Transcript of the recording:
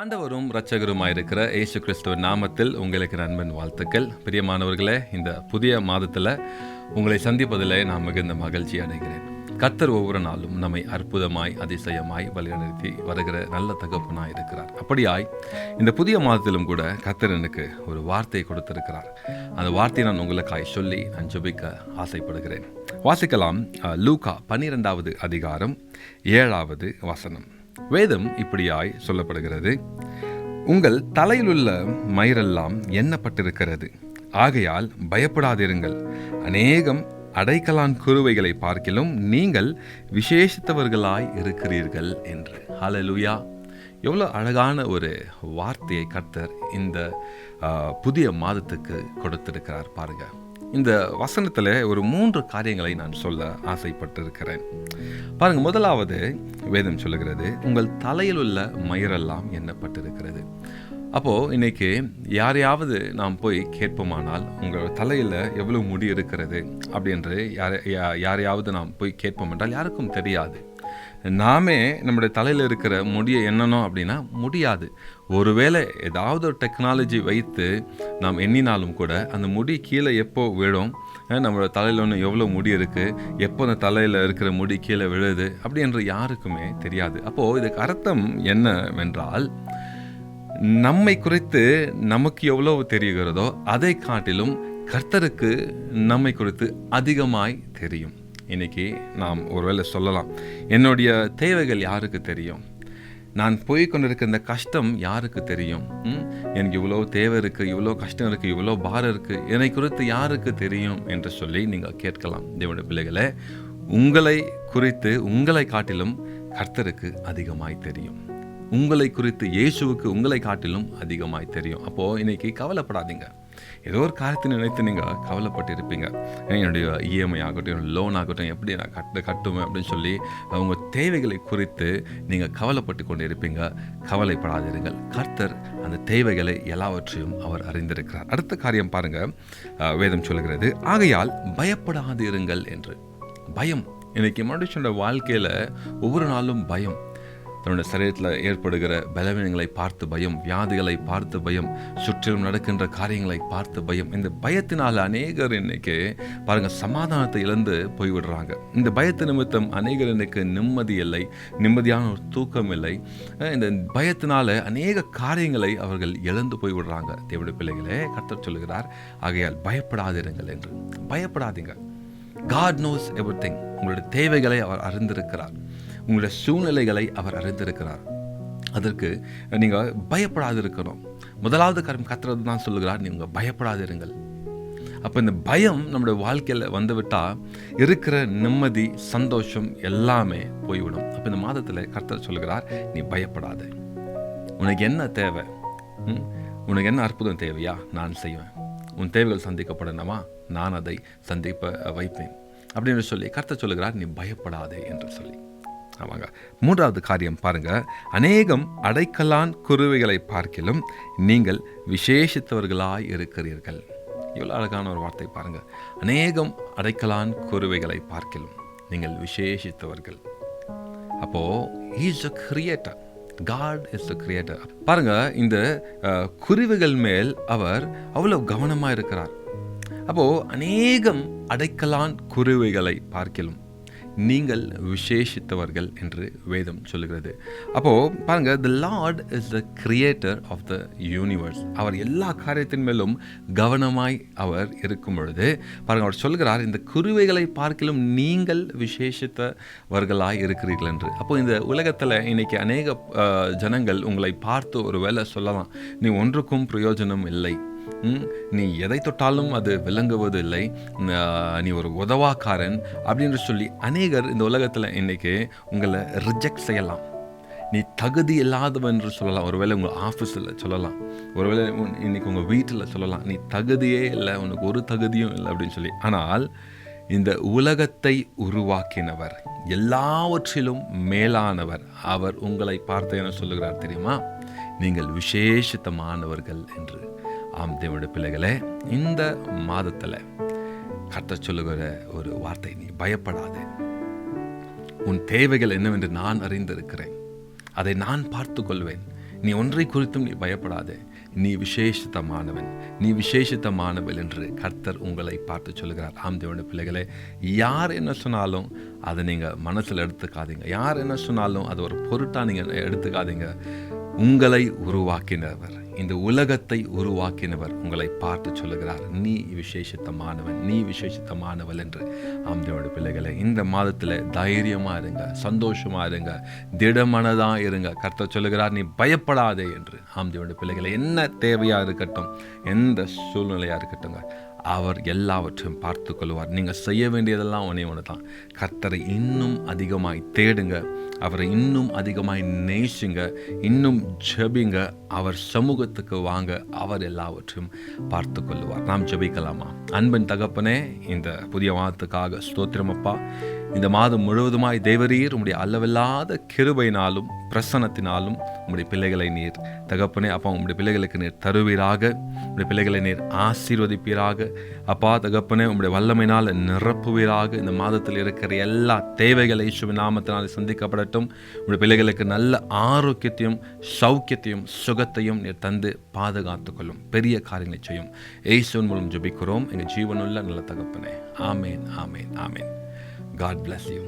ஆண்டவரும் இரட்சகருமாயிருக்கிற இயேசு கிறிஸ்துவின் நாமத்தில் உங்களுக்கு நண்பன் வாழ்த்துக்கள். பிரியமானவர்களே, இந்த புதிய மாதத்தில் உங்களை சந்திப்பதில் நான் மிகுந்த மகிழ்ச்சி அடைகிறேன். கர்த்தர் ஒவ்வொரு நாளும் நம்மை அற்புதமாய் அதிசயமாய் வழிநடத்தி வருகிற நல்ல தகப்பனாய் இருக்கிறார். அப்படியாய் இந்த புதிய மாதத்திலும் கூட கர்த்தர் எனக்கு ஒரு வார்த்தையை கொடுத்திருக்கிறார். அந்த வார்த்தையை நான் உங்களுக்காய் சொல்லி நான் ஜெபிக்க ஆசைப்படுகிறேன். வாசிக்கலாம். லூக்கா 12வது அதிகாரம் 7வது வசனம். வேதம் இப்படியாய் சொல்லப்படுகிறது. உங்கள் தலையிலுள்ள மயிரெல்லாம் எண்ணப்பட்டிருக்கிறது, ஆகையால் பயப்படாதிருங்கள். அநேகம் அடைக்கலான் குருவைகளை பார்க்கிலும் நீங்கள் விசேஷித்தவர்களாய் இருக்கிறீர்கள் என்று. ஹல்லேலூயா! எவ்வளோ அழகான ஒரு வார்த்தையை கர்த்தர் இந்த புதிய மாதத்துக்கு கொடுத்திருக்கிறார் பாருங்க. இந்த வசனத்தில் ஒரு 3 காரியங்களை நான் சொல்ல ஆசைப்பட்டிருக்கிறேன். பாருங்க, முதலாவது வேதம் சொல்லுகிறது, உங்கள் தலையில் உள்ள மயிரெல்லாம் எண்ணப்பட்டிருக்கிறது. அப்போது இன்னைக்கு யாரையாவது நாம் போய் கேட்போமானால் உங்கள் தலையில் எவ்வளோ முடி இருக்கிறது அப்படின்று யாரையாவது நாம் போய் கேட்போம் என்றால் யாருக்கும் தெரியாது. நாமே நம்முடைய தலையில் இருக்கிற முடியை எண்ணணும் அப்படின்னா முடியாது. ஒருவேளை ஏதாவது ஒரு டெக்னாலஜி வைத்து நாம் எண்ணினாலும் கூட அந்த முடி கீழே எப்போ விழும், நம்மளோட தலையில் ஒன்று எவ்வளோ முடி இருக்குது, எப்போ அந்த தலையில் இருக்கிற முடி கீழே விழுது அப்படி என்று யாருக்குமே தெரியாது. அப்போது இதுக்கு அர்த்தம் என்னவென்றால், நம்மை குறித்து நமக்கு எவ்வளவு தெரிகிறதோ அதை காட்டிலும் கர்த்தருக்கு நம்மை குறித்து அதிகமாய் தெரியும். இன்னைக்கு நாம் ஒருவேளை சொல்லலாம், என்னுடைய தேவைகள் யாருக்கு தெரியும், நான் போய் கொண்டிருக்க இந்த கஷ்டம் யாருக்கு தெரியும், எனக்கு இவ்வளோ தேவை இருக்குது, இவ்வளோ கஷ்டம் இருக்குது, இவ்வளோ பாரம் இருக்குது, என்னை குறித்து யாருக்கு தெரியும் என்று சொல்லி நீங்கள் கேட்கலாம். தேவனுடைய பிள்ளைகளே, உங்களை குறித்து உங்களை காட்டிலும் கர்த்தருக்கு அதிகமாய் தெரியும். உங்களை குறித்து இயேசுவுக்கு உங்களை காட்டிலும் அதிகமாய் தெரியும். அப்போது இன்னைக்கு கவலைப்படாதீங்க. ஏதோ ஒரு காரியத்தை நினைத்து நீங்கள் கவலைப்பட்டு இருப்பீங்க. என்னுடைய இஎம்ஐ ஆகட்டும், என்னோட லோன் ஆகட்டும், எப்படி நான் கட்டுவேன் அப்படின்னு சொல்லி உங்கள் தேவைகளை குறித்து நீங்கள் கவலைப்பட்டு கொண்டு இருப்பீங்க. கவலைப்படாதீர்கள். கர்த்தர் அந்த தேவைகளை எல்லாவற்றையும் அவர் அறிந்திருக்கிறார். அடுத்த காரியம் பாருங்கள், வேதம் சொல்லுகிறது, ஆகையால் பயப்படாதிருங்கள் என்று. பயம் இன்னைக்கு மனுஷனோட வாழ்க்கையில் ஒவ்வொரு நாளும் பயம். தன்னுடைய சரீரத்தில் ஏற்படுகிற பலவீனங்களை பார்த்து பயம், வியாதிகளை பார்த்து பயம், சுற்றிலும் நடக்கின்ற காரியங்களை பார்த்து பயம். இந்த பயத்தினால் அநேகர் இன்னைக்கு பாருங்கள் சமாதானத்தை இழந்து போய்விடுறாங்க. இந்த பயத்து நிமித்தம் அநேகர் இன்னைக்கு நிம்மதி இல்லை, நிம்மதியான ஒரு தூக்கம் இல்லை. இந்த பயத்தினால அநேக காரியங்களை அவர்கள் இழந்து போய்விடுறாங்க. தேவனுடைய பிள்ளைகளே, கர்த்தர் சொல்லுகிறார், ஆகையால் பயப்படாதிருங்கள் என்று. பயப்படாதீங்க. God knows everything. உங்களுடைய தேவைகளை அவர் அறிந்திருக்கிறார், உங்களுடைய சூழ்நிலைகளை அவர் அறிந்திருக்கிறார். அதற்கு நீங்கள் பயப்படாது இருக்கணும். முதலாவது காரியம் கர்த்தர் தான் சொல்லுகிறார், நீங்கள் பயப்படாதிருங்கள். அப்போ இந்த பயம் நம்முடைய வாழ்க்கையில் வந்துவிட்டால் இருக்கிற நிம்மதி, சந்தோஷம் எல்லாமே போய்விடும். அப்போ இந்த மாதத்தில் கர்த்தர் சொல்லுகிறார், நீ பயப்படாத. உனக்கு என்ன தேவை, உனக்கு என்ன அற்புதம் தேவையா, நான் செய்வேன். உன் தேவைகள் சந்திக்கப்படணுமா, நான் அதை சந்திப்ப வைப்பேன் அப்படின்னு சொல்லி கர்த்தர் சொல்லுகிறார், நீ பயப்படாதே என்று சொல்லி. ஆமாங்க. 3வது காரியம் பாருங்க, அநேகம் அடைக்கலான் குருவிகளை பார்க்கிலும் நீங்கள் விசேஷித்தவர்களாய் இருக்கிறீர்கள். இவ்வளோ அழகான ஒரு வார்த்தை பாருங்க. அநேகம் அடைக்கலான் குருவிகளை பார்க்கிலும் நீங்கள் விசேஷித்தவர்கள். அப்போ he is a creator. God is the creator. பாருங்க, இந்த குருவிகள் மேல் அவர் அவ்வளவு கவனமாக இருக்கிறார். அப்போது அநேகம் அடைக்கலான் குருவிகளை பார்க்கிலும் நீங்கள் விசேஷித்தவர்கள் என்று வேதம் சொல்லுகிறது. அப்போது பாருங்கள், the Lord is the creator of the universe. அவர் எல்லா காரியத்தின் மேலும் கவனமாய் அவர் இருக்கும் பொழுது பாருங்கள், அவர் சொல்கிறார், இந்த குருவிகளை பார்க்கிலும் நீங்கள் விசேஷித்தவர்களாய் இருக்கிறீர்கள் என்று. அப்போது இந்த உலகத்தில் இன்னைக்கு அநேக ஜனங்கள் உங்களை பார்த்து ஒரு வேளை சொல்லலாம், நீ ஒன்றுக்கும் பிரயோஜனம் இல்லை, நீ எதை தொட்டாலும் அது விளங்குவது இல்லை, நீ ஒரு உதவாக்காரன் அப்படின்னு சொல்லி அநேகர் இந்த உலகத்தில் இன்னைக்கு உங்களை ரிஜெக்ட் செய்யலாம். நீ தகுதி இல்லாதவன் என்று சொல்லலாம். ஒருவேளை உங்கள் ஆஃபீஸில் சொல்லலாம், ஒருவேளை இன்னைக்கு உங்கள் வீட்டில் சொல்லலாம், நீ தகுதியே இல்லை, உனக்கு ஒரு தகுதியும் இல்லை அப்படின்னு சொல்லி. ஆனால் இந்த உலகத்தை உருவாக்கினவர், எல்லாவற்றிலும் மேலானவர், அவர் உங்களை பார்த்து என்ன சொல்லுகிறார் தெரியுமா, நீங்கள் விசேஷித்தமானவர்கள் என்று. ஆம் தேவனுடைய பிள்ளைகளே, இந்த மாதத்தில் கர்த்தர் சொல்லுகிற ஒரு வார்த்தை, நீ பயப்படாதே. உன் தேவைகள் என்னவென்று நான் அறிந்திருக்கிறேன், அதை நான் பார்த்து கொள்வேன். நீ ஒன்றை குறித்தும் நீ பயப்படாதே, நீ விசேஷித்தமானவன், நீ விசேஷித்தமானவள் என்று கர்த்தர் உங்களை பார்த்து சொல்கிறார். ஆம் தேவனுடைய பிள்ளைகளே, யார் என்ன சொன்னாலும் அதை நீங்கள் மனசில் எடுத்துக்காதீங்க. யார் என்ன சொன்னாலும் அது ஒரு பொருட்டாக நீங்கள் எடுத்துக்காதீங்க. உங்களை உருவாக்கினவர், இந்த உலகத்தை உருவாக்கினவர் உங்களை பார்த்து சொல்லுகிறார், நீ விசேஷித்தமானவன், நீ விசேஷித்தமானவள் என்று. ஆம் தேவனுடைய பிள்ளைகளை, இந்த மாதத்தில் தைரியமாக இருங்க, சந்தோஷமாக இருங்க, திடமனதாக இருங்க. கர்த்தர் சொல்லுகிறார், நீ பயப்படாதே என்று. ஆம் தேவனுடைய பிள்ளைகளை, என்ன தேவையாக இருக்கட்டும், எந்த சூழ்நிலையாக இருக்கட்டும், அவர் எல்லாவற்றையும் பார்த்து கொள்வார். நீங்கள் செய்ய வேண்டியதெல்லாம் ஒன்று தான். கர்த்தரை இன்னும் அதிகமாய் தேடுங்க, அவரை இன்னும் அதிகமாய் நேசிங்க, இன்னும் ஜெபிங்க, அவர் சமூகத்துக்கு வாங்க, அவர் எல்லாவற்றையும் பார்த்து கொள்வார். நாம் ஜெபிக்கலாமா? அன்பின் தகப்பனே, இந்த புதிய மாதத்துக்காக ஸ்தோத்திரம் அப்பா. இந்த மாதம் முழுவதுமாய் தேவரீர் உம்முடைய அளவில்லாத கிருபையினாலும் பிரசன்னத்தினாலும் உம்முடைய பிள்ளைகளை நீர் தகப்பனே அப்பா, உம்முடைய பிள்ளைகளுக்கு நீர் தருவீராக, உம்முடைய பிள்ளைகளை நீர் ஆசீர்வதிப்பீராக அப்பா. தகப்பனே, உம்முடைய வல்லமையினால் நிரப்புவீராக. இந்த மாதத்தில் இருக்கிற எல்லா தேவைகளை இயேசுவின் நாமத்தினால் சந்திக்கப்படட்டும். உம்முடைய பிள்ளைகளுக்கு நல்ல ஆரோக்கியத்தையும் சௌக்கியத்தையும் சுகத்தையும் நீர் தந்து பாதுகாத்து கொள்ளும். பெரிய காரியங்களை செய்யும். இயேசுவின் மூலம் ஜெபிக்கிறோம் எங்கள் ஜீவனுள்ள நல்ல தகப்பனே. ஆமேன், ஆமேன், ஆமேன். God bless you.